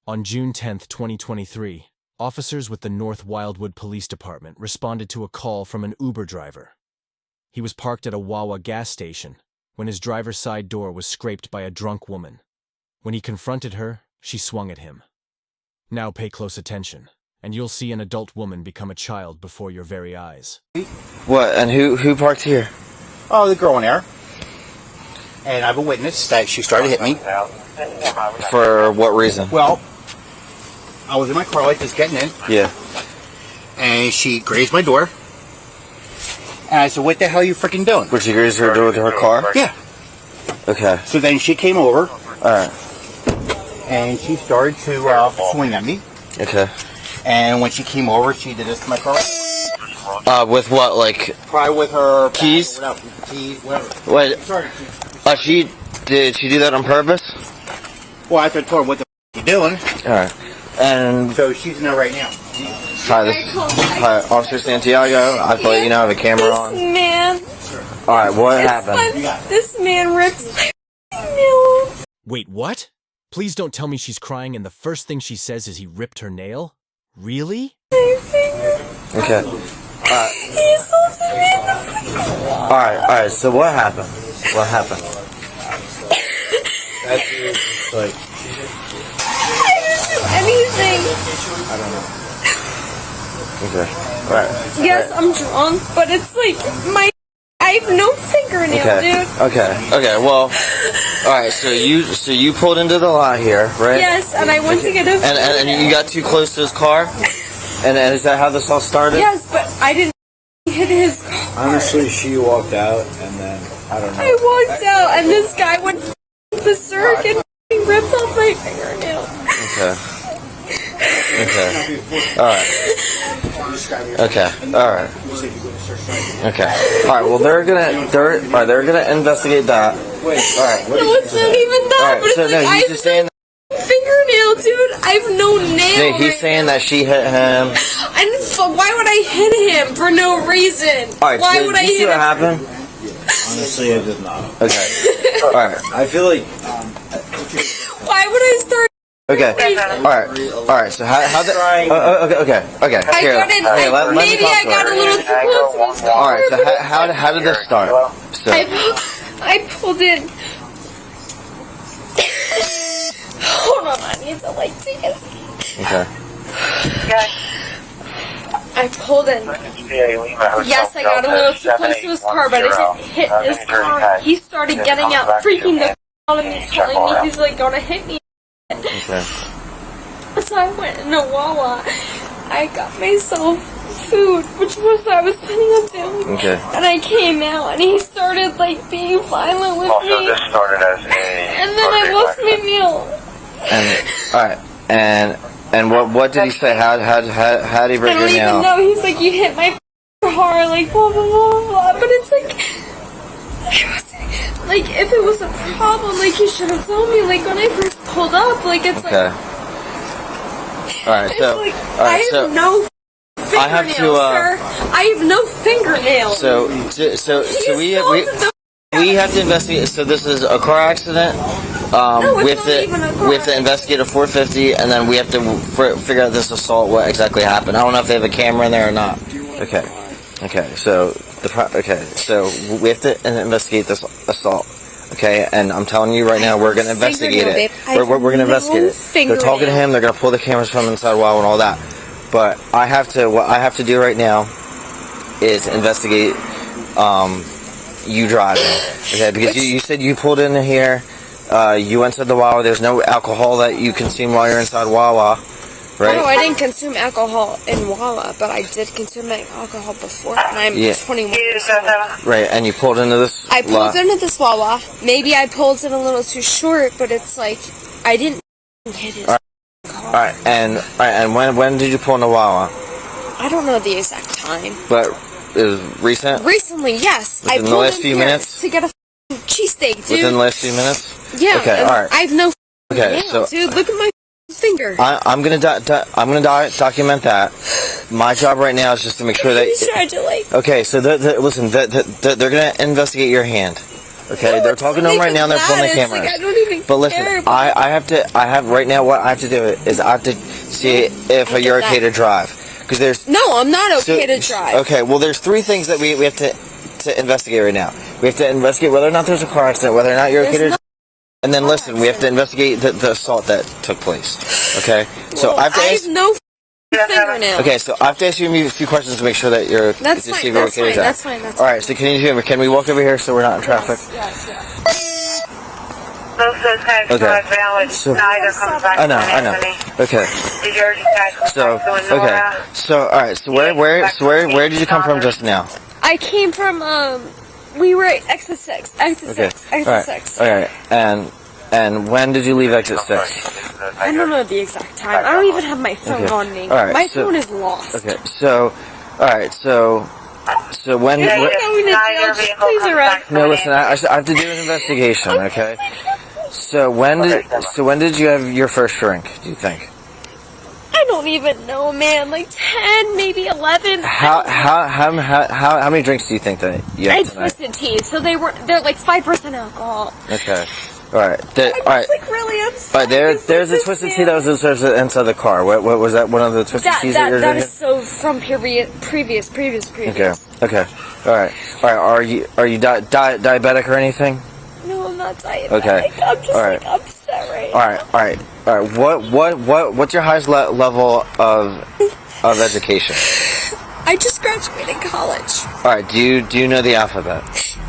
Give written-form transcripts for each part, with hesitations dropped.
On June 10, 2023, officers with the North Wildwood Police Department responded to a call from an Uber driver. He was parked at a Wawa gas station when his driver's side door was scraped by a drunk woman. When he confronted her, she swung at him. Now pay close attention, and you'll see an adult woman become a child before your very eyes. What? And who parked here? Oh, the girl in there. And I have a witness that she started to hit me. For what reason? Well, I was in my car light just getting in. Yeah. And she grazed my door. And I said, what the hell are you freaking doing? Would she graze her door with her car? Yeah. Okay. So then she came over. Alright. And she started to swing at me. Okay. And when she came over, she did this to my car. With what, like? Probably with her keys? Keys, whatever. Wait. Sorry. Did she do that on purpose? Well, I told her, what the f*** you doing? Alright. And so she's in there right now. Hi, Officer Santiago. I thought you know I have a camera on. Man. Alright, what happened? This man rips my nail. Wait, what? Please don't tell me she's crying and the first thing she says is he ripped her nail? Really? Okay. He assaulted me in the freaking wall. Alright, so what happened? What happened? I didn't do anything. I don't know. Okay. Right. Yes, I'm drunk, but it's like I have no fingernail, dude. Okay. Well, alright, so you pulled into the lot here, right? Yes, and I went to get a and you got too close to his car? And is that how this all started? Yes, but I didn't hit his car. Honestly, she walked out, and then, I don't know. I walked out, and this guy went berserk and he ripped off my fingernail. Alright. Well, they're gonna investigate that. Alright. No, it's not even that. Alright, so no, he's just saying fingernail, dude. I have no nail. He's saying that she hit him. And why would I hit him for no reason? Alright, why would I hit see what him? happened? Honestly, I did not. Okay. Alright. I feel like... Why would I start? Okay. Alright. So how the... Okay. Maybe I got a little too close to his car. Alright, so how did this start? So. I pulled in. Hold on, I need to take it. Okay. I pulled in. Yes, I got a little too close to his car, but I didn't hit his car. He started getting out, freaking the out of me, telling me he's gonna hit me. Okay. So I went in a Wawa. I got myself food, which was I was planning on doing. Okay. And I came out, and he started being violent with me. This started as and then I lost my meal. And alright, and what did he say? How did he break your nail? I don't even know. He's like, you hit my car, blah blah blah blah. But it's if it was a problem, he should have told me. When I first pulled up, it's okay. Alright, so I have no fingernails, sir. I have no fingernails. So we have to investigate. So this is a car accident. With the investigator 450, and then we have to figure out this assault, what exactly happened. I don't know if they have a camera in there or not. Okay. So we have to investigate this assault. Okay, and I'm telling you right now, we're gonna investigate it. We're gonna investigate it. They're talking to him. They're gonna pull the cameras from inside Wow and all that. But what I have to do right now is investigate you driving. Okay, because you said you pulled in here. You went to the Wawa. There's no alcohol that you consume while you're inside Wawa, right? No, I didn't consume alcohol in Wawa, but I did consume alcohol before, and I'm 21 years old. Right, and you pulled into this I pulled into this Wawa. Maybe I pulled it a little too short, but it's I didn't hit his car. Alright, and when did you pull into Wawa? I don't know the exact time. But it was recent? Recently, yes. Within the last few minutes? To get a cheesesteak, dude. Within the last few minutes? Yeah. Okay, alright. I have no nail, so dude, look at my finger. I'm gonna document that. My job right now is just to make sure that... Tried to Okay, so listen, they're gonna investigate your hand. Okay, they're talking to him right now. They're pulling the cameras. Like, I don't even but listen, care. I have right now. What I have to do is I have to see if you're okay to drive. Because there's no, I'm not okay to drive. Okay, well, there's 3 things that we have to investigate right now. We have to investigate whether or not there's a car accident, whether or not you're okay to drive. And then listen, we have to investigate the assault that took place. Okay, so I have to ask. No fingernail. Okay, so I have to ask you a few questions to make sure that you're. That's fine. That's fine. All right, so can we walk over here so we're not in traffic? Yes. Both those tags are valid. So, neither comes back. I know. Okay. Did you already tag So all right. So where did you come from just now? I came from we were at exit 6. Exit 6. All right. And when did you leave exit 6? I don't know the exact time. I don't even have my phone on me. All right, my phone is lost. Okay. So, all right. So when? Please arrest. No, listen. I have to do an investigation. Okay. So when did you have your first drink? Do you think? I don't even know, man. Like 10, maybe 11. How many drinks do you think that you had tonight? I twisted tea, so they're like 5% alcohol. Okay. All right. I'm like really upset. All right. There's a twisted tea that was inside the car. What was that? One of the twisted teas that you're drinking? That is so from previous. Okay. All right. Are you diabetic or anything? No, I'm not diabetic. Okay. I'm just like upset right now. All right. What's your highest level of education? I just graduated college. All right. Do you know the alphabet?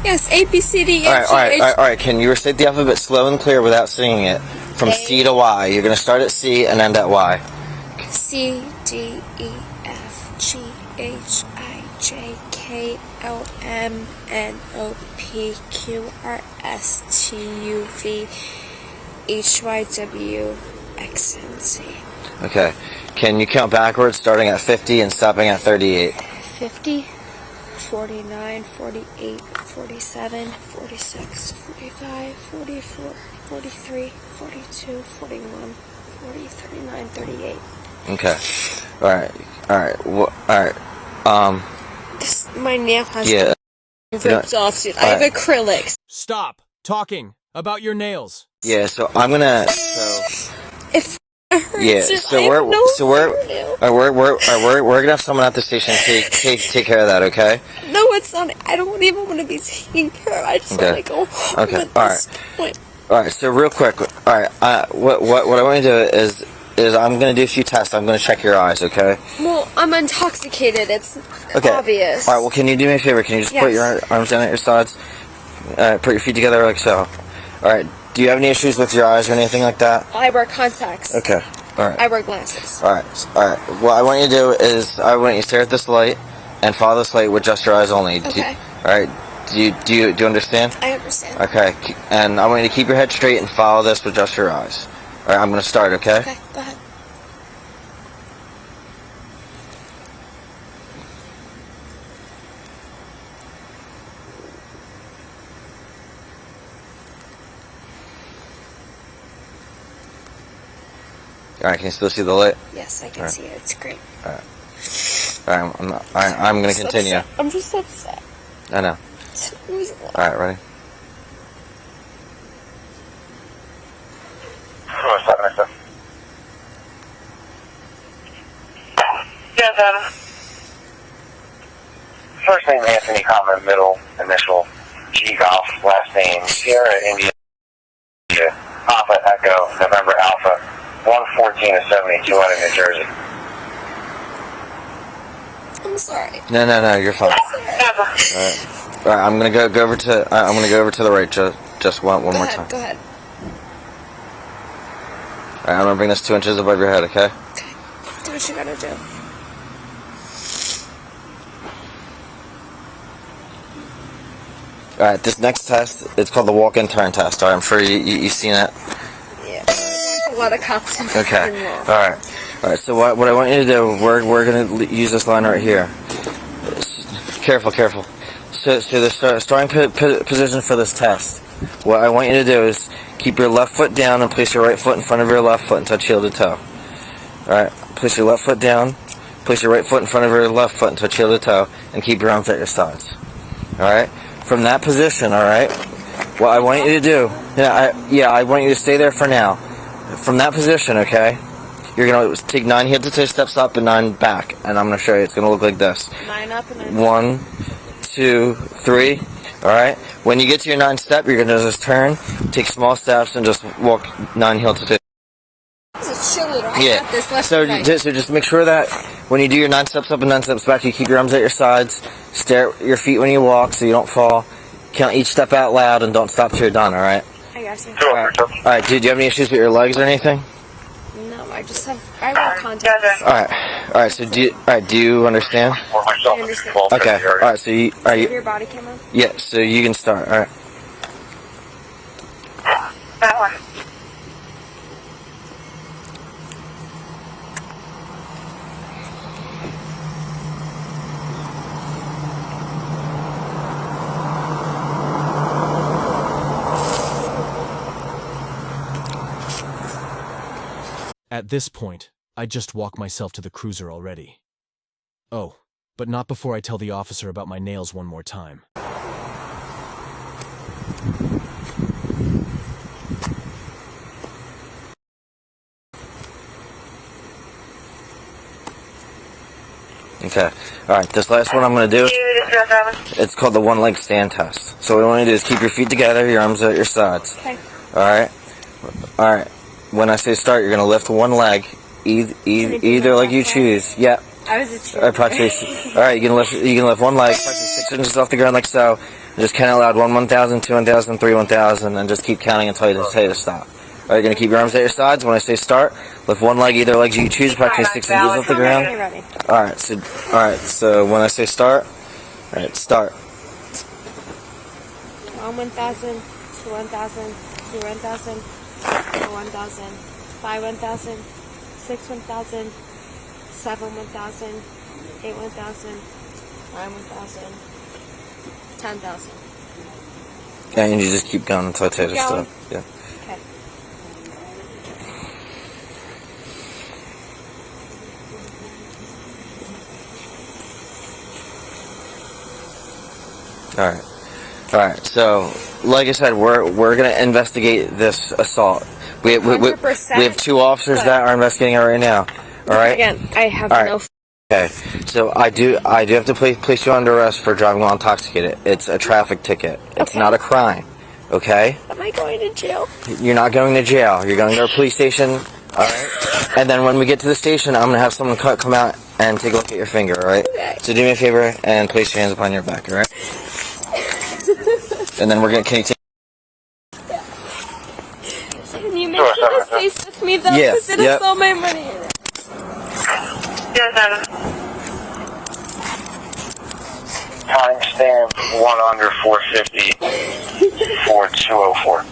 Yes, A, B, C, D, E, F, G, H. All right. Can you recite the alphabet slow and clear without singing it from C to Y? You're gonna start at C and end at Y. C, D, E, F, G, H, I, J, K, L, M, N, O, P, Q, R, S, T, U, V, H, Y, W, X, and Z. Okay. Can you count backwards, starting at 50 and stopping at 38? 50, 49, 48, 47, 46, 45, 44, 43, 42, 41, 40, 39, 38. Okay. All right. My nail has ripped off, dude. I have acrylics. Stop talking about your nails. Yeah, so I'm gonna. If Yeah, so we're gonna have someone at the station take care of that, okay? No, it's not. I don't even want to be taken care of. I just want to go home. Okay. All right. So real quick. All right. What I want you to do is I'm gonna do a few tests. I'm gonna check your eyes, okay? Well, I'm intoxicated. It's obvious. All right. Well, can you do me a favor? Can you just put your arms down at your sides? Put your feet together like so. All right. Do you have any issues with your eyes or anything like that? I wear contacts. Okay. All right. I wear glasses. All right. What I want you to do is I want you to stare at this light and follow this light with just your eyes only. Okay. All right. Do you understand? I understand. Okay. And I want you to keep your head straight and follow this with just your eyes. All right. I'm going to start. Okay. Okay. Go ahead. All right. Can you still see the light? Yes, I can see it. It's great. All right. I'm going to continue. Upset. I'm just upset. I know. All right. Ready? Yes, Adam. First name Anthony, comma, middle initial G Golf, last name Sierra India, Alpha Echo, November Alpha, 114 to 72 out of New Jersey. I'm sorry. No, you're fine. All right, I'm gonna go over to. I'm gonna go over to the right. Just one more time. Go ahead. All right, I'm gonna bring this 2 inches above your head. Okay. Okay. Do what you gotta do. All right, this next test, it's called the walk-in turn test. All right, I'm sure you've seen it. Yeah. A lot of cops. Okay. All right. So what I want you to do, we're gonna use this line right here. Careful. So the starting position for this test. What I want you to do is keep your left foot down and place your right foot in front of your left foot and touch heel to toe. All right. Place your left foot down. Place your right foot in front of your left foot and touch heel to toe, and keep your arms at your sides. All right. From that position, all right, What I want you to do, I want you to stay there for now. From that position, okay? You're gonna take 9 heel to toe steps up and 9 back, and I'm gonna show you. It's gonna look like this. 9 up and 9 1, 2, 3. All right. When you get to your 9th step, you're gonna just turn, take small steps, and just walk 9 heel to toe. This is cheerleader. I Yeah. got this left So and right. just make sure that when you do your 9 steps up and 9 steps back, you keep your arms at your sides. Stare at your feet when you walk, so you don't fall. Count each step out loud, and don't stop till you're done. All right. I got you. All right. Do you have any issues with your legs or anything? No, I wear contacts. All right. So do you understand? I understand. Okay. All right. So You have your body cam on? yeah. So you can start. All right. That one. At this point, I just walk myself to the cruiser already. Oh, but not before I tell the officer about my nails one more time. Okay. All right. This last one I'm gonna do. It's called the 1 leg stand test. So what I want you to do is keep your feet together, your arms at your sides. Okay. All right. All right. When I say start, you're gonna lift 1 leg, either leg you choose. Yeah. I was a cheerleader. Approximately. All right. You can lift 1 leg, approximately 6 inches off the ground like so. And just count out loud: 1 1,000, 2 1,000, 3 1,000, and just keep counting until you tell you to stop. All right. You're gonna keep your arms at your sides. When I say start, lift 1 leg, either leg you choose, approximately 6 inches off the ground. Okay, ready. All right. So when I say start, all right, start. 1 1,000, 2 1,000, 3 1,000, 4 1,000, 5 1,000, 6 1,000, 7 1,000, 8 1,000, 9 1,000, 10,000. Yeah, and you just keep going until I tell you to Keep stop. going? Yeah. Okay. All right. So, like I said, we're gonna investigate this assault. We have 2 officers that are investigating it right now. All right. Again, I have All no. right. Okay. So I do have to place you under arrest for driving while intoxicated. It's a traffic ticket. It's Okay. not a crime. Okay. Am I going to jail? You're not going to jail. You're going to a police station. All right. And then when we get to the station, I'm gonna have someone come out and take a look at your finger. All right. Okay. So do me a favor and place your hands upon your back. All right. And then can you take? Can you make this face with me though? Yeah, Because it yep. is all my money. Timestamp 1 under 450 for 204.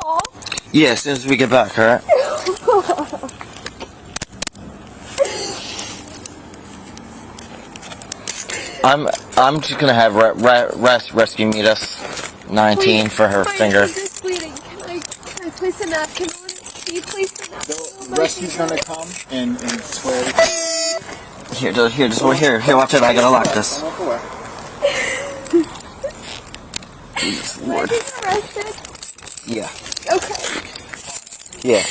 Call? Yeah, as soon as we get back. All right. I'm just gonna have rescue meet us 19 for her My finger. nose is bleeding. Can I place a napkin on it? Can you place a napkin on my Rescue's finger? gonna come and swear. Here, watch it. I gotta lock this. Walk away. Jesus Am I Lord. being arrested? Yeah. Okay. Yeah.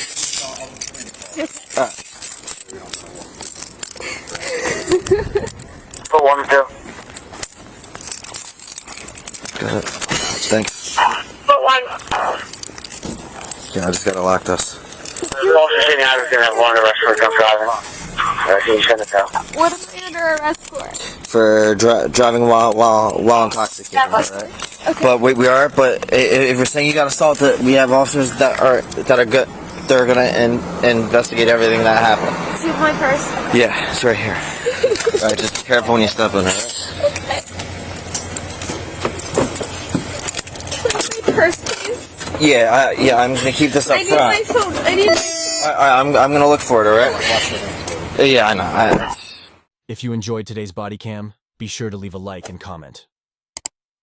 For 1 2. Good. Thanks. For 1. Yeah, I just gotta lock this. Officer City, I was going to have 1 arrest for drunk driving. Can you send it down? What am I under arrest for? For driving while intoxicated. All right. Okay. But if you're saying you got assaulted, we have officers that are good. They're gonna investigate everything that happened. Do you have my purse? Yeah, it's right here. All right, just be careful when you step in it. My purse, please. Yeah, I'm gonna keep this up I need my front. phone. I need my phone. I'm gonna look for it. All right. Yeah, I know. If you enjoyed today's body cam, be sure to leave a like and comment.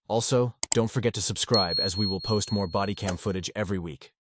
Also, don't forget to subscribe as we will post more body cam footage every week.